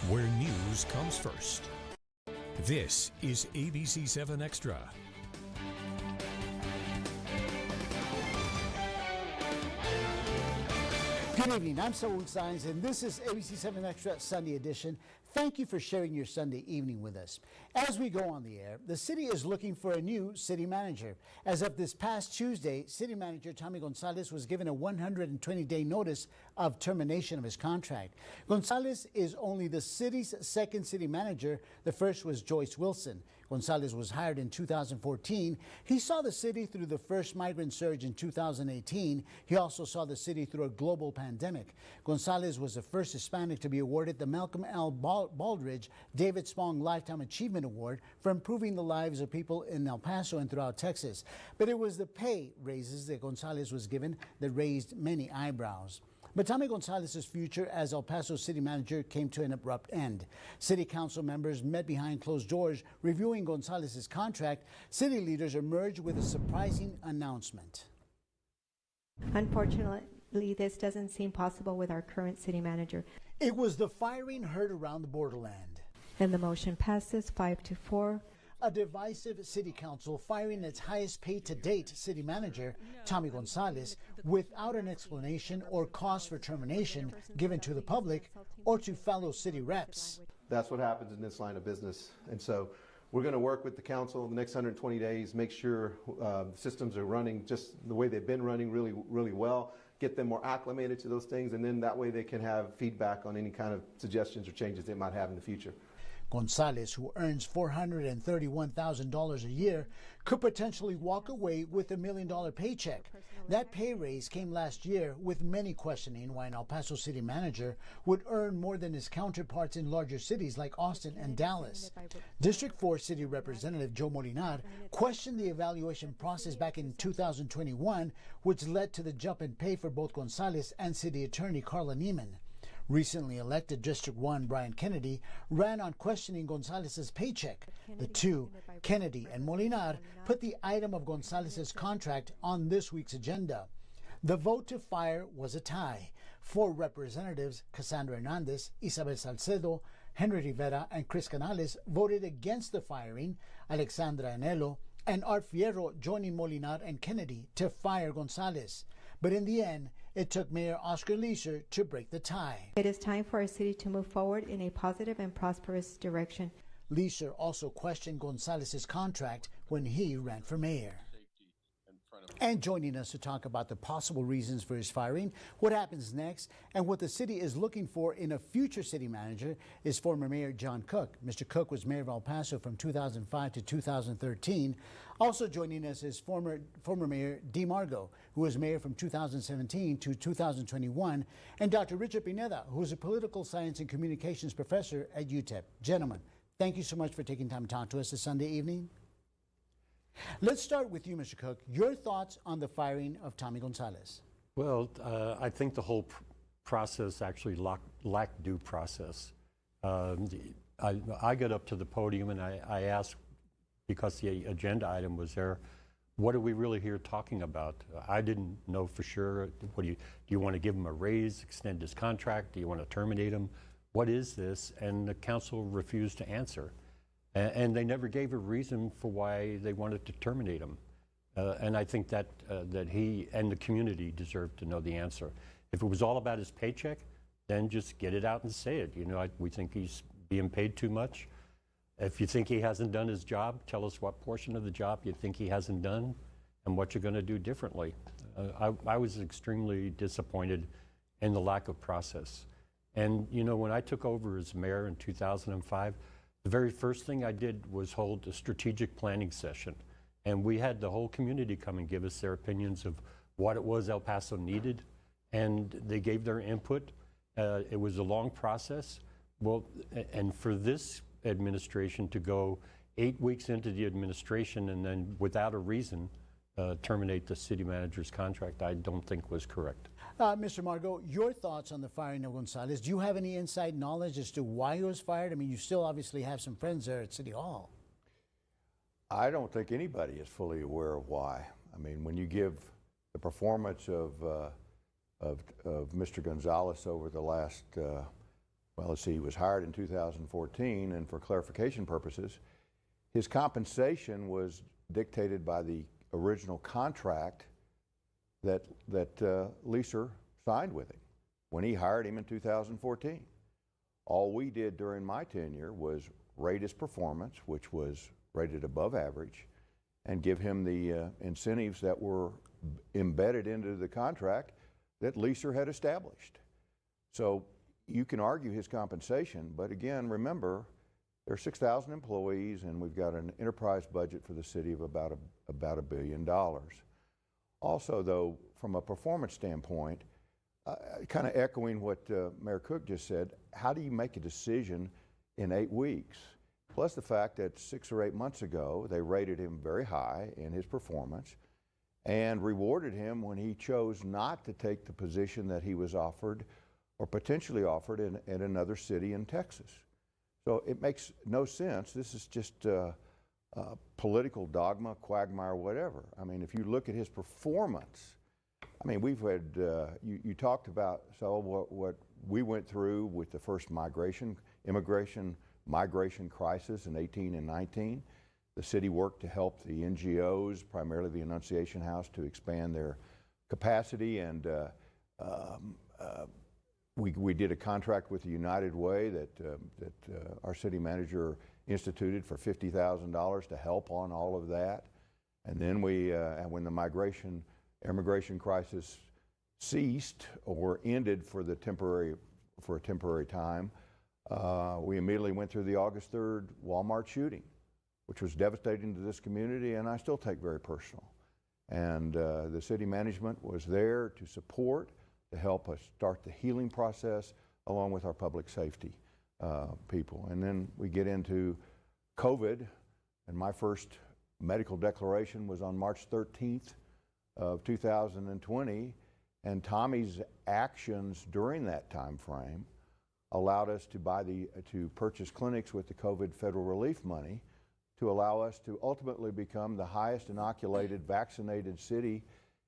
where news comes first. This is ABC-7 Extra. Good evening, I'm Saul Saenz, and this is ABC-7 Extra Sunday edition. Thank you for sharing your Sunday evening with us. As we go on the air, the city is looking for a new city manager. As of this past Tuesday, city manager Tommy Gonzalez was given a 120-day notice of termination of his contract. Gonzalez is only the city's second city manager. The first was Joyce Wilson. Gonzalez was hired in 2014. He saw the city through the first migrant surge in 2018. He also saw the city through a global pandemic. Gonzalez was the first Hispanic to be awarded the Malcolm L. Baldridge David Spong Lifetime Achievement Award for improving the lives of people in El Paso and throughout Texas. But it was the pay raises that Gonzalez was given that raised many eyebrows. But Tommy Gonzalez's future as El Paso city manager came to an abrupt end. City council members met behind closed doors reviewing Gonzalez's contract. City leaders emerged with a surprising announcement. Unfortunately, this doesn't seem possible with our current city manager. It was the firing heard around the borderland. And the motion passes 5-4. A divisive city council firing its highest paid to date city manager, Tommy Gonzalez, without an explanation or cause for termination given to the public or to fellow city reps. That's what happens in this line of business. And so we're going to work with the council the next 120 days, make sure the systems are running just the way they've been running really well, get them more acclimated to those things, and then that way they can have feedback on any kind of suggestions or changes they might have in the future. Gonzalez, who earns $431,000 a year, could potentially walk away with $1 million paycheck. That pay raise came last year, with many questioning why an El Paso city manager would earn more than his counterparts in larger cities like Austin and Dallas. District 4 City Representative Joe Molinar questioned the evaluation process back in 2021, which led to the jump in pay for both Gonzalez and City Attorney Carla Neiman. Recently elected District 1 Brian Kennedy ran on questioning Gonzalez's paycheck. The two, Kennedy and Molinar, put the item of Gonzalez's contract on this week's agenda. The vote to fire was a tie. 4 representatives, Cassandra Hernandez, Isabel Salcedo, Henry Rivera, and Chris Canales, voted against the firing. Alexandra Anelo and Art Fierro joining Molinar and Kennedy to fire Gonzalez. But in the end, it took Mayor Oscar Leeser to break the tie. It is time for our city to move forward in a positive and prosperous direction. Leeser also questioned Gonzalez's contract when he ran for mayor. And joining us to talk about the possible reasons for his firing, what happens next, and what the city is looking for in a future city manager is former Mayor John Cook. Mr. Cook was mayor of El Paso from 2005 to 2013. Also joining us is former Mayor Dee Margo, who was mayor from 2017 to 2021, and Dr. Richard Pineda, who is a political science and communications professor at UTEP. Gentlemen, thank you so much for taking time to talk to us this Sunday evening. Let's start with you, Mr. Cook. Your thoughts on the firing of Tommy Gonzalez? Well, I think the whole process actually lacked due process. I got up to the podium and I asked, because the agenda item was there, what are we really here talking about? I didn't know for sure. Do you want to give him a raise, extend his contract? Do you want to terminate him? What is this? And the council refused to answer. And they never gave a reason for why they wanted to terminate him. And I think that he and the community deserved to know the answer. If it was all about his paycheck, then just get it out and say it. You know, we think he's being paid too much. If you think he hasn't done his job, tell us what portion of the job you think he hasn't done and what you're going to do differently. I was extremely disappointed in the lack of process. And, you know, when I took over as mayor in 2005, the very first thing I did was hold a strategic planning session. And we had the whole community come and give us their opinions of what it was El Paso needed. And they gave their input. It was a long process. Well, and for this administration to go 8 weeks into the administration and then without a reason terminate the city manager's contract, I don't think was correct. Mr. Margo, your thoughts on the firing of Gonzalez. Do you have any inside knowledge as to why he was fired? I mean, you still obviously have some friends there at City Hall. I don't think anybody is fully aware of why. I mean, when you give the performance of Mr. Gonzalez over the last Well, let's see, he was hired in 2014, and for clarification purposes, his compensation was dictated by the original contract that Leeser signed with him when he hired him in 2014. All we did during my tenure was rate his performance, which was rated above average, and give him the incentives that were embedded into the contract that Leeser had established. So you can argue his compensation, but again, remember, there are 6,000 employees, and we've got an enterprise budget for the city of about $1 billion. Also, though, from a performance standpoint, kind of echoing what Mayor Cook just said, how do you make a decision in 8 weeks? Plus the fact that 6 or 8 months ago, they rated him very high in his performance and rewarded him when he chose not to take the position that he was offered or potentially offered in another city in Texas. So it makes no sense. This is just political dogma, quagmire, whatever. I mean, if you look at his performance, I mean, we've had, you talked about, so what we went through with the first migration crisis in 18 and 19. The city worked to help the NGOs, primarily the Annunciation House, to expand their capacity, and we did a contract with the United Way that our city manager instituted for $50,000 to help on all of that. And then when the immigration crisis ceased or ended for a temporary time, we immediately went through the August 3rd Walmart shooting, which was devastating to this community, and I still take very personal. And the city management was there to support, to help us start the healing process along with our public safety people. And then we get into COVID, and my first medical declaration was on March 13th of 2020, and Tommy's actions during that time frame allowed us to purchase clinics with the COVID federal relief money to allow us to ultimately become the highest inoculated, vaccinated city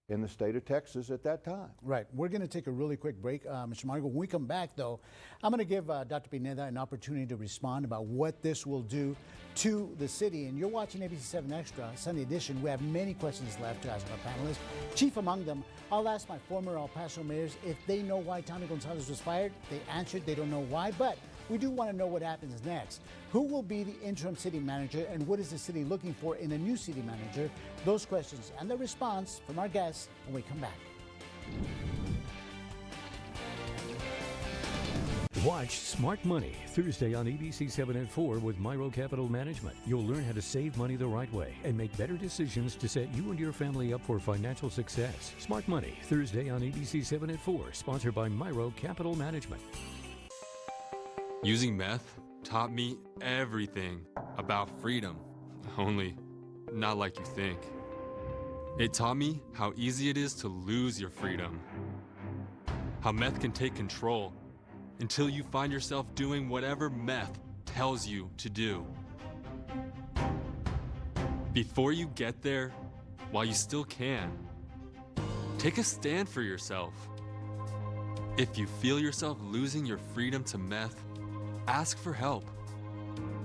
in the state of Texas at that time. Right. We're going to take a really quick break, Mr. Margo. When we come back, though, I'm going to give Dr. Pineda an opportunity to respond about what this will do to the city. And you're watching ABC-7 Xtra, Sunday edition. We have many questions left to ask our panelists. Chief among them, I'll ask my former El Paso mayors if they know why Tommy Gonzalez was fired. They answered they don't know why, but we do want to know what happens next. Who will be the interim city manager, and what is the city looking for in a new city manager? Those questions and the response from our guests when we come back. Watch Smart Money Thursday on ABC-7 at 4 with Myro Capital Management. You'll learn how to save money the right way and make better decisions to set you and your family up for financial success. Smart Money Thursday on ABC-7 at 4, sponsored by Myro Capital Management. Using meth taught me everything about freedom, only not like you think. It taught me how easy it is to lose your freedom, how meth can take control until you find yourself doing whatever meth tells you to do. Before you get there, while you still can, take a stand for yourself. If you feel yourself losing your freedom to meth, ask for help.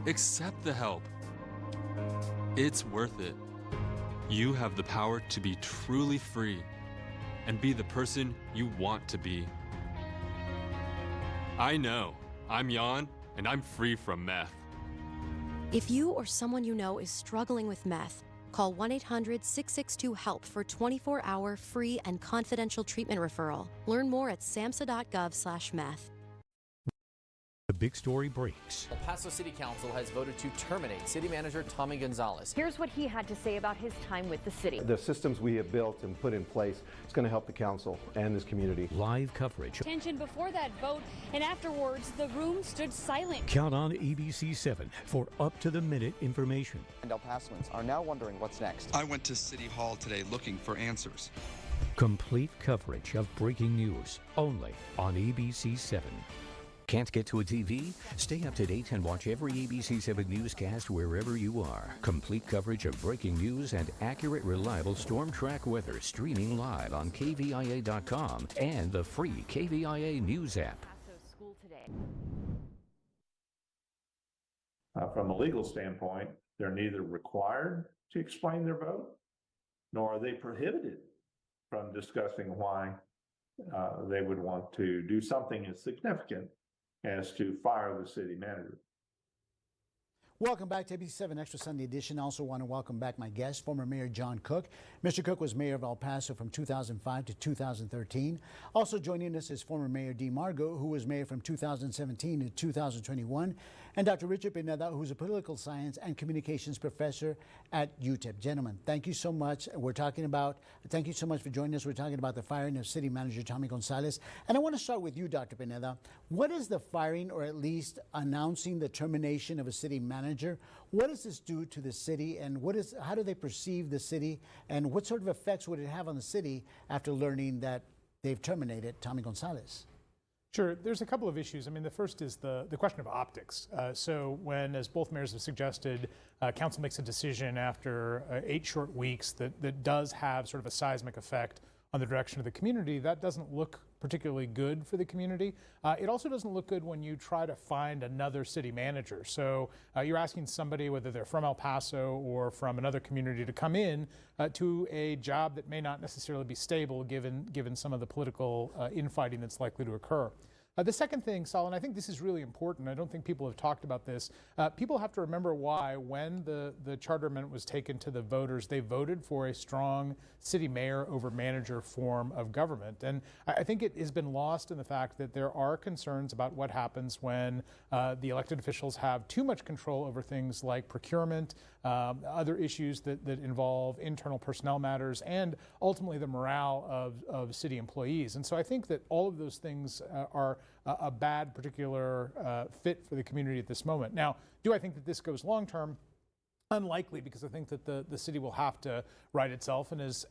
Accept the help. It's worth it. You have the power to be truly free and be the person you want to be. I know. I'm Jan, and I'm free from meth. If you or someone you know is struggling with meth, call 1-800-662-HELP for 24-hour free and confidential treatment referral. Learn more at samhsa.gov/meth. The big story breaks. El Paso City Council has voted to terminate City Manager Tommy Gonzalez. Here's what he had to say about his time with the city. The systems we have built and put in place, it's going to help the council and this community. Live coverage. Tension before that vote, and afterwards, the room stood silent. Count on ABC-7 for up-to-the-minute information. And El Pasoans are now wondering what's next. I went to City Hall today looking for answers. Complete coverage of breaking news, only on ABC-7. Can't get to a TV? Stay up to date and watch every ABC-7 newscast wherever you are. Complete coverage of breaking news and accurate, reliable storm track weather streaming live on KVIA.com and the free KVIA News app. School today. from a legal standpoint, they're neither required to explain their vote, nor are they prohibited from discussing why they would want to do something as significant as to fire the city manager. Welcome back to ABC-7 Extra Sunday Edition. I also want to welcome back my guest, former Mayor John Cook. Mr. Cook was mayor of El Paso from 2005 to 2013. Also joining us is former Mayor Dee Margo, who was mayor from 2017 to 2021, and Dr. Richard Pineda, who's a political science and communications professor at UTEP. Gentlemen, thank you so much. Thank you so much for joining us. We're talking about the firing of City Manager Tommy Gonzalez. And I want to start with you, Dr. Pineda. What is the firing, or at least announcing the termination of a city manager? What does this do to the city, and how do they perceive the city, and what sort of effects would it have on the city after learning that they've terminated Tommy Gonzalez? Sure. There's a couple of issues. I mean, the first is the question of optics. So when, as both mayors have suggested, council makes a decision after 8 short weeks that does have sort of a seismic effect on the direction of the community, that doesn't look particularly good for the community. It also doesn't look good when you try to find another city manager. So you're asking somebody, whether they're from El Paso or from another community, to come in to a job that may not necessarily be stable given some of the political infighting that's likely to occur. The second thing, Saul, and I think this is really important, I don't think people have talked about this, people have to remember why when the charter amendment was taken to the voters, they voted for a strong city mayor over manager form of government. And I think it has been lost in the fact that there are concerns about what happens when the elected officials have too much control over things like procurement, other issues that involve internal personnel matters, and ultimately the morale of city employees. And so I think that all of those things are a bad particular fit for the community at this moment. Now, do I think that this goes long term? Unlikely, because I think that the city will have to right itself, and as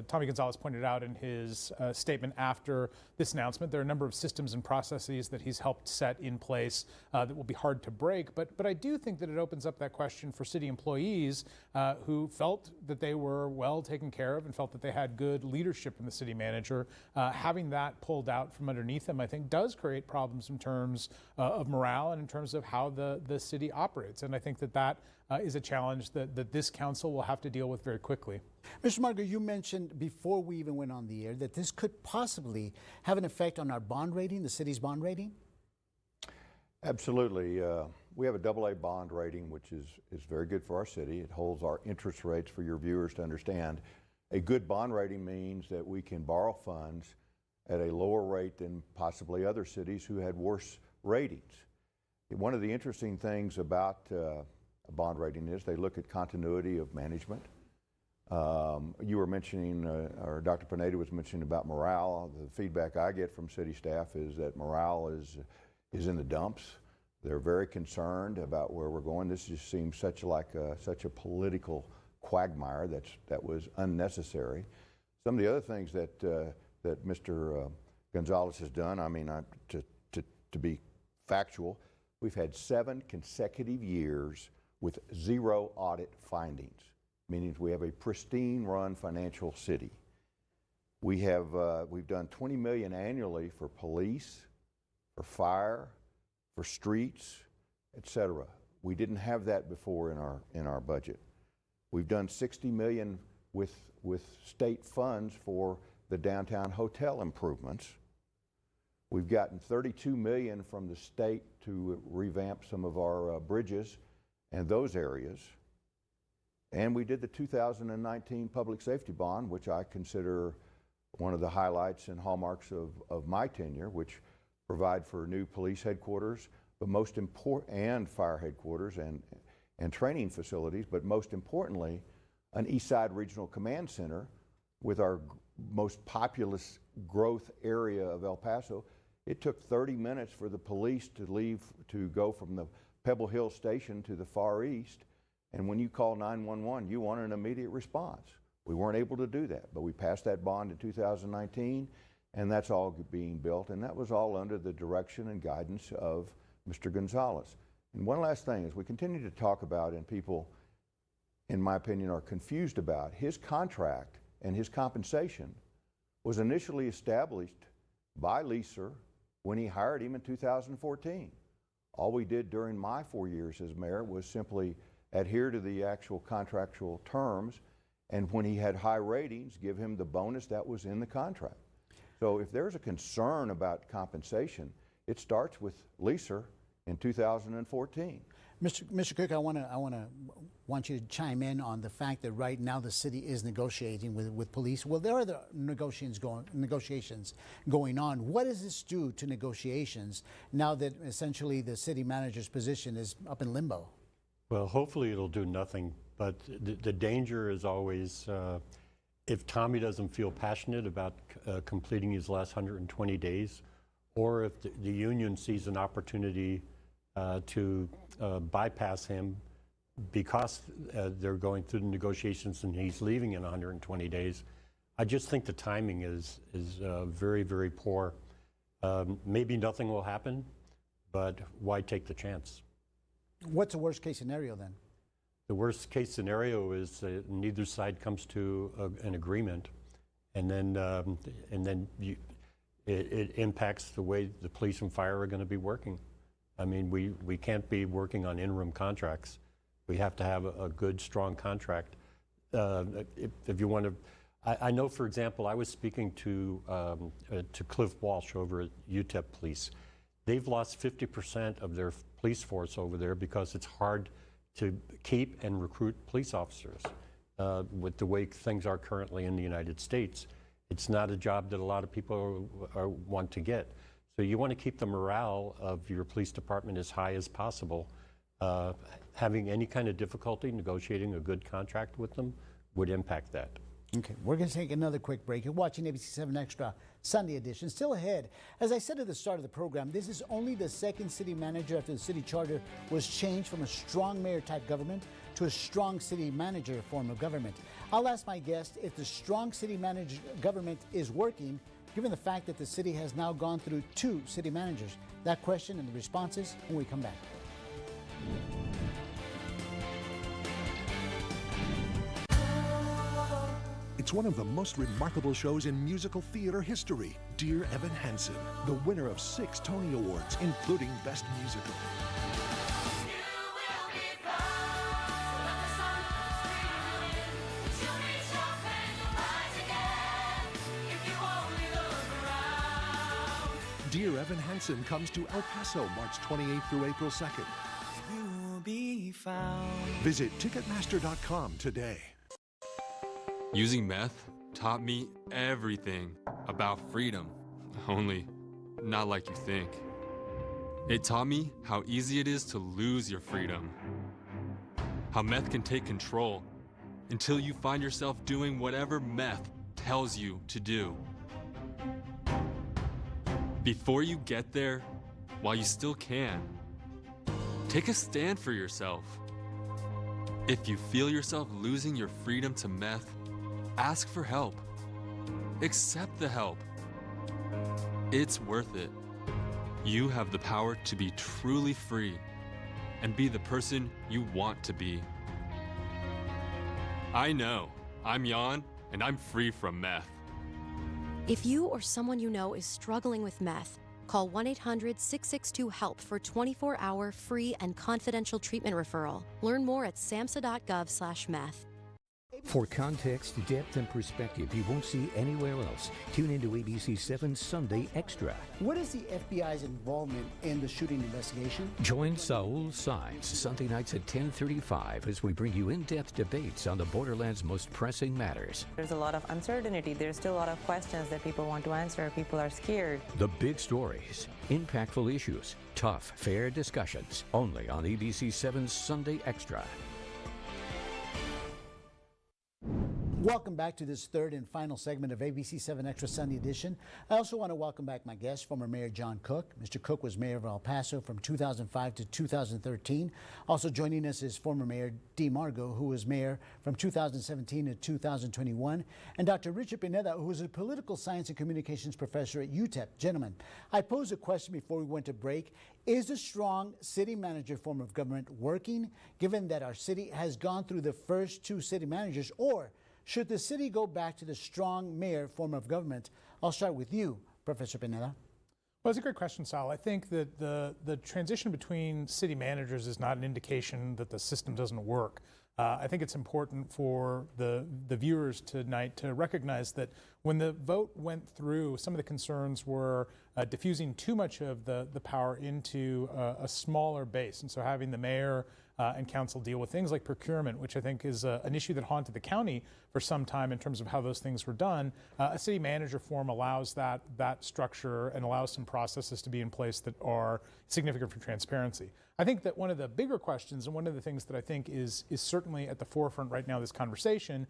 Tommy Gonzalez pointed out in his statement after this announcement, there are a number of systems and processes that he's helped set in place that will be hard to break. But I do think that it opens up that question for city employees who felt that they were well taken care of and felt that they had good leadership in the city manager. Having that pulled out from underneath them, I think, does create problems in terms of morale and in terms of how the city operates. And I think that is a challenge that this council will have to deal with very quickly. Mr. Margo, you mentioned before we even went on the air that this could possibly have an effect on our bond rating, the city's bond rating? Absolutely. We have a AA bond rating, which is very good for our city. It holds our interest rates for your viewers to understand. A good bond rating means that we can borrow funds at a lower rate than possibly other cities who had worse ratings. One of the interesting things about a bond rating is they look at continuity of management. You were mentioning, or Dr. Pineda was mentioning about morale. The feedback I get from city staff is that morale is in the dumps. They're very concerned about where we're going. This just seems such a political quagmire that was unnecessary. Some of the other things that Mr. Gonzalez has done, I mean, to be factual, we've had 7 consecutive years with 0 audit findings, meaning we have a pristine run financial city. We've done $20 million annually for police, for fire, for streets, etc. We didn't have that before in our budget. We've done $60 million with state funds for the downtown hotel improvements. We've gotten $32 million from the state to revamp some of our bridges and those areas. And we did the 2019 public safety bond, which I consider one of the highlights and hallmarks of my tenure, which provide for new police headquarters, but most important, and fire headquarters and training facilities, but most importantly, an East Side Regional Command Center with our most populous growth area of El Paso. It took 30 minutes for the police to go from the Pebble Hill station to the far east, and when you call 911, you want an immediate response. We weren't able to do that, but we passed that bond in 2019, and that's all being built, and that was all under the direction and guidance of Mr. Gonzalez. And one last thing, as we continue to talk about, and people, in my opinion, are confused about, his contract and his compensation was initially established by Leeser when he hired him in 2014. All we did during my 4 years as mayor was simply adhere to the actual contractual terms, and when he had high ratings, give him the bonus that was in the contract. So if there's a concern about compensation, it starts with Lisa in 2014. Mr. Cook, I want you to chime in on the fact that right now the city is negotiating with police. Well, there are other negotiations going on. What does this do to negotiations now that essentially the city manager's position is up in limbo? Well, hopefully it'll do nothing, but the danger is always if Tommy doesn't feel passionate about completing his last 120 days, or if the union sees an opportunity to bypass him because they're going through the negotiations and he's leaving in 120 days. I just think the timing is very, very poor. Maybe nothing will happen, but why take the chance? What's the worst case scenario then? The worst case scenario is neither side comes to an agreement, and then it impacts the way the police and fire are going to be working. I mean, we can't be working on interim contracts. We have to have a good, strong contract. If you want to, I know, for example, I was speaking to Cliff Walsh over at UTEP Police. They've lost 50% of their police force over there because it's hard to keep and recruit police officers with the way things are currently in the United States. It's not a job that a lot of people want to get. So you want to keep the morale of your police department as high as possible. Having any kind of difficulty negotiating a good contract with them would impact that. Okay, we're going to take another quick break. You're watching ABC-7 Extra Sunday edition. Still ahead, as I said at the start of the program, this is only the second city manager after the city charter was changed from a strong mayor type government to a strong city manager form of government. I'll ask my guest if the strong city manager government is working, given the fact that the city has now gone through 2 city managers. That question and the responses when we come back. It's one of the most remarkable shows in musical theater history, Dear Evan Hansen, the winner of 6 Tony Awards, including Best Musical. Dear Evan Hansen comes to El Paso March 28th through April 2nd. You'll be found. Visit Ticketmaster.com today. Using meth taught me everything about freedom, only not like you think. It taught me how easy it is to lose your freedom, how meth can take control until you find yourself doing whatever meth tells you to do. Before you get there, while you still can, take a stand for yourself. If you feel yourself losing your freedom to meth, ask for help. Accept the help. It's worth it. You have the power to be truly free and be the person you want to be. I know. I'm Jan, and I'm free from meth. If you or someone you know is struggling with meth, call 1-800-662-HELP for 24-hour free and confidential treatment referral. Learn more at samhsa.gov/meth. For context, depth, and perspective you won't see anywhere else, tune into ABC-7 Sunday Extra. What is the FBI's involvement in the shooting investigation? Join Saul Sines Sunday nights at 10:35 as we bring you in-depth debates on the borderland's most pressing matters. There's a lot of uncertainty. There's still a lot of questions that people want to answer. People are scared. The big stories, impactful issues, tough, fair discussions, only on ABC-7 Sunday Extra. Welcome back to this third and final segment of ABC-7 Extra Sunday Edition. I also want to welcome back my guest, former Mayor John Cook. Mr. Cook was mayor of El Paso from 2005 to 2013. Also joining us is former Mayor Dee Margo, who was mayor from 2017 to 2021, and Dr. Richard Pineda, who was a political science and communications professor at UTEP. Gentlemen, I posed a question before we went to break. Is the strong city manager form of government working, given that our city has gone through the first 2 city managers, or should the city go back to the strong mayor form of government? I'll start with you, Professor Pineda. Well, it's a great question, Sal. I think that the transition between city managers is not an indication that the system doesn't work. I think it's important for the viewers tonight to recognize that when the vote went through, some of the concerns were diffusing too much of the power into a smaller base. And so having the mayor and council deal with things like procurement, which I think is an issue that haunted the county for some time in terms of how those things were done. A city manager form allows that structure and allows some processes to be in place that are significant for transparency. I think that one of the bigger questions, and one of the things that I think is certainly at the forefront right now of this conversation,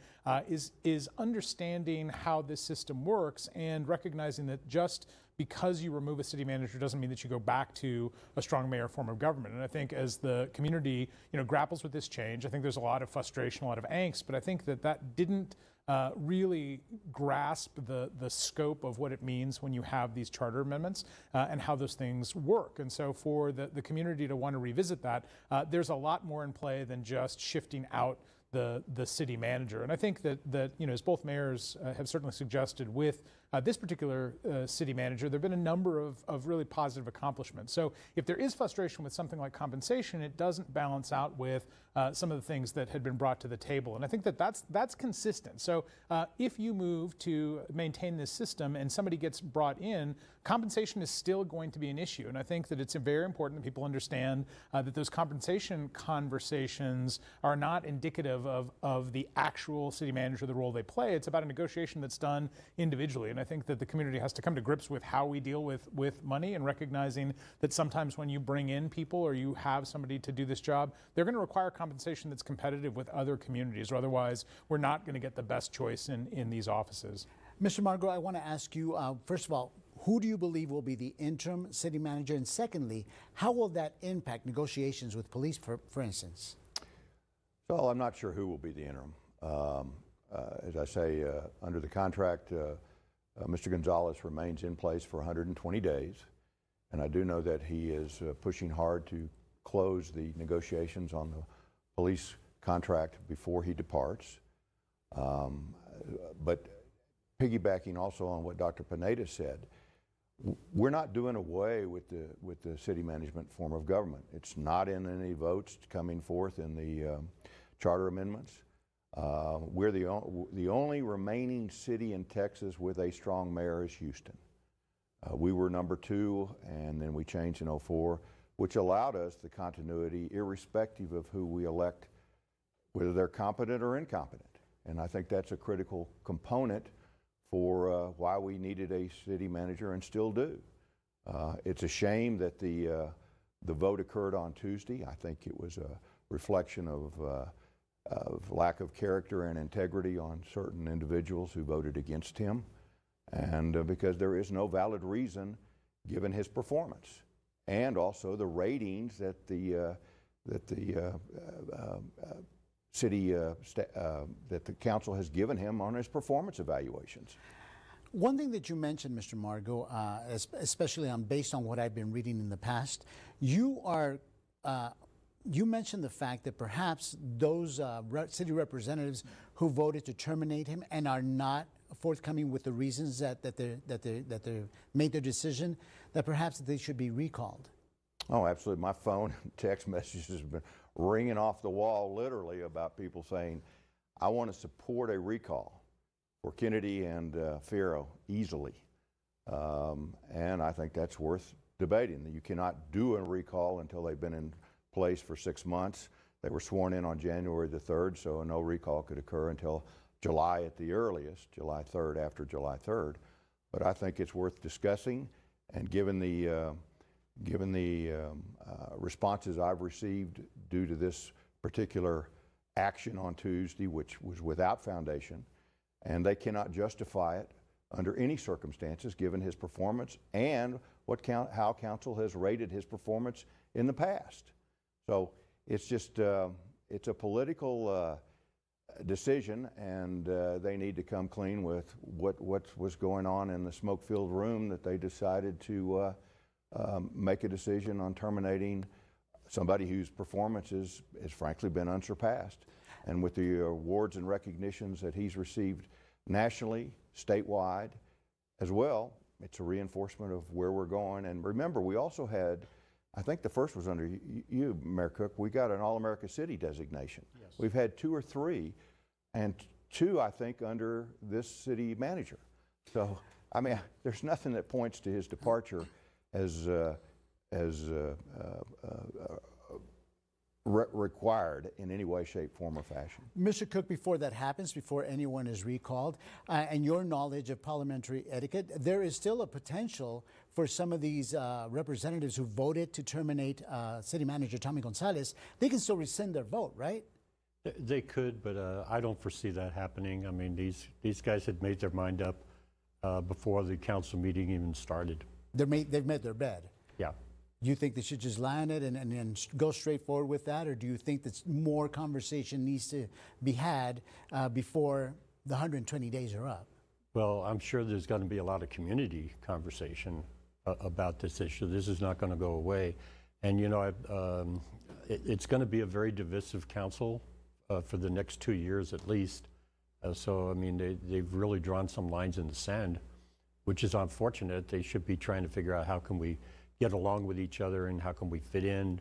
is understanding how this system works and recognizing that just because you remove a city manager doesn't mean that you go back to a strong mayor form of government. And I think as the community, grapples with this change, I think there's a lot of frustration, a lot of angst, but I think that didn't really grasp the scope of what it means when you have these charter amendments and how those things work. And so for the community to want to revisit that, there's a lot more in play than just shifting out the city manager. And I think that as both mayors have certainly suggested with this particular city manager, there have been a number of really positive accomplishments. So if there is frustration with something like compensation, it doesn't balance out with some of the things that had been brought to the table. And I think that's consistent. So if you move to maintain this system and somebody gets brought in, compensation is still going to be an issue. And I think that it's very important that people understand that those compensation conversations are not indicative of the actual city manager, the role they play. It's about a negotiation that's done individually. And I think that the community has to come to grips with how we deal with money and recognizing that sometimes when you bring in people or you have somebody to do this job, they're going to require compensation that's competitive with other communities, or otherwise we're not going to get the best choice in these offices. Mr. Margo, I want to ask you, first of all, who do you believe will be the interim city manager? And secondly, how will that impact negotiations with police, for instance? So I'm not sure who will be the interim. As I say, under the contract, Mr. Gonzalez remains in place for 120 days. And I do know that he is pushing hard to close the negotiations on the police contract before he departs. But piggybacking also on what Dr. Pineda said, we're not doing away with the city management form of government. It's not in any votes coming forth in the charter amendments. We're the only remaining city in Texas with a strong mayor is Houston. We were number 2, and then we changed in 2004, which allowed us the continuity irrespective of who we elect, whether they're competent or incompetent. And I think that's a critical component for why we needed a city manager and still do. It's a shame that the vote occurred on Tuesday. I think it was a reflection of lack of character and integrity on certain individuals who voted against him, and because there is no valid reason given his performance and also the ratings that the council has given him on his performance evaluations. One thing that you mentioned, Mr. Margo, especially based on what I've been reading in the past, you mentioned the fact that perhaps those city representatives who voted to terminate him and are not forthcoming with the reasons that they made their decision, that perhaps they should be recalled. Oh, absolutely. My phone and text messages have been ringing off the wall literally about people saying, I want to support a recall for Kennedy and Fierro easily. And I think that's worth debating. You cannot do a recall until they've been in place for 6 months. They were sworn in on January the 3rd, so no recall could occur until July at the earliest, July 3rd, after July 3rd. But I think it's worth discussing, and given the responses I've received due to this particular action on Tuesday, which was without foundation, and they cannot justify it under any circumstances given his performance and how council has rated his performance in the past. So it's just, it's a political decision, and they need to come clean with what was going on in the smoke-filled room that they decided to make a decision on terminating somebody whose performance has frankly been unsurpassed. And with the awards and recognitions that he's received nationally, statewide, as well, it's a reinforcement of where we're going. And remember, we also had, I think the first was under you, Mayor Cook, we got an All-America City designation. Yes. We've had 2 or 3, and 2, I think, under this city manager. So, I mean, there's nothing that points to his departure as required in any way, shape, form, or fashion. Mr. Cook, before that happens, before anyone is recalled, and your knowledge of parliamentary etiquette, there is still a potential for some of these representatives who voted to terminate City Manager Tommy Gonzalez. They can still rescind their vote, right? They could, but I don't foresee that happening. I mean, these guys had made their mind up before the council meeting even started. They've made their bed. Yeah. Do you think they should just land it and go straight forward with that, or do you think that more conversation needs to be had before the 120 days are up? Well, I'm sure there's going to be a lot of community conversation about this issue. This is not going to go away. And, you know, it's going to be a very divisive council for the next 2 years at least. So, I mean, they've really drawn some lines in the sand, which is unfortunate. They should be trying to figure out how can we get along with each other and how can we fit in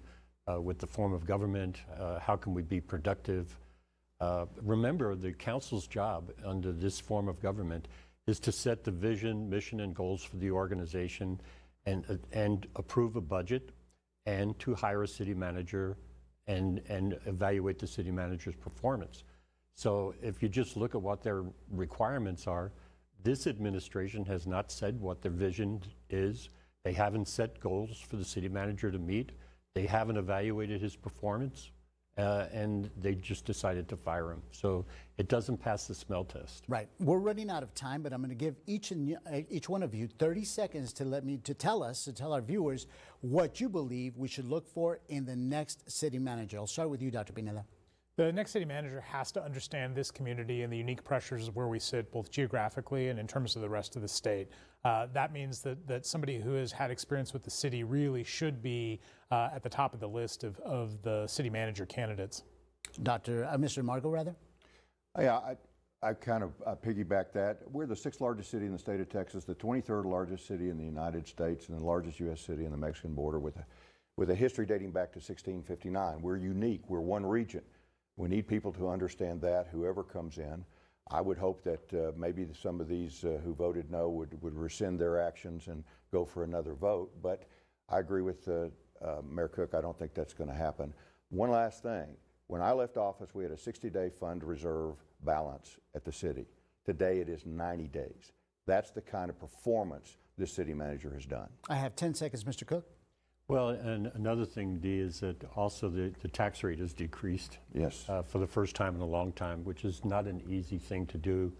with the form of government, how can we be productive. Remember, the council's job under this form of government is to set the vision, mission, and goals for the organization and approve a budget and to hire a city manager and evaluate the city manager's performance. So if you just look at what their requirements are, this administration has not said what their vision is. They haven't set goals for the city manager to meet. They haven't evaluated his performance, and they just decided to fire him. So it doesn't pass the smell test. Right. We're running out of time, but I'm going to give each one of you 30 seconds to tell our viewers what you believe we should look for in the next city manager. I'll start with you, Dr. Pineda. The next city manager has to understand this community and the unique pressures of where we sit, both geographically and in terms of the rest of the state. That means that somebody who has had experience with the city really should be at the top of the list of the city manager candidates. Mr. Margo, rather? Yeah, I kind of piggyback that. We're the 6th largest city in the state of Texas, the 23rd largest city in the United States, and the largest U.S. city in the Mexican border with a history dating back to 1659. We're unique. We're one region. We need people to understand that, whoever comes in. I would hope that maybe some of these who voted no would rescind their actions and go for another vote. But I agree with Mayor Cook. I don't think that's going to happen. One last thing. When I left office, we had a 60-day fund reserve balance at the city. Today, it is 90 days. That's the kind of performance this city manager has done. I have 10 seconds, Mr. Cook. Well, and another thing, Dee, is that also the tax rate has decreased. Yes. For the first time in a long time, which is not an easy thing to do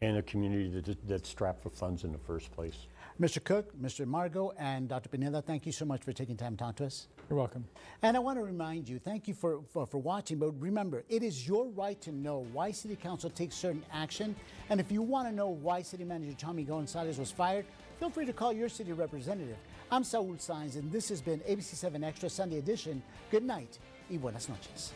in a community that's strapped for funds in the first place. Mr. Cook, Mr. Margo, and Dr. Pineda, thank you so much for taking time to talk to us. You're welcome. And I want to remind you, thank you for watching, but remember, it is your right to know why City Council takes certain action. And if you want to know why City Manager Tommy Gonzalez was fired, feel free to call your city representative. I'm Saul Saenz, and this has been ABC-7 Extra Sunday Edition. Good night y buenas noches.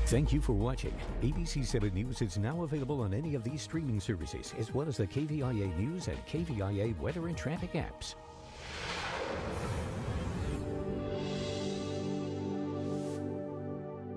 Thank you for watching. ABC-7 News is now available on any of these streaming services, as well as the KVIA News and KVIA Weather and Traffic apps.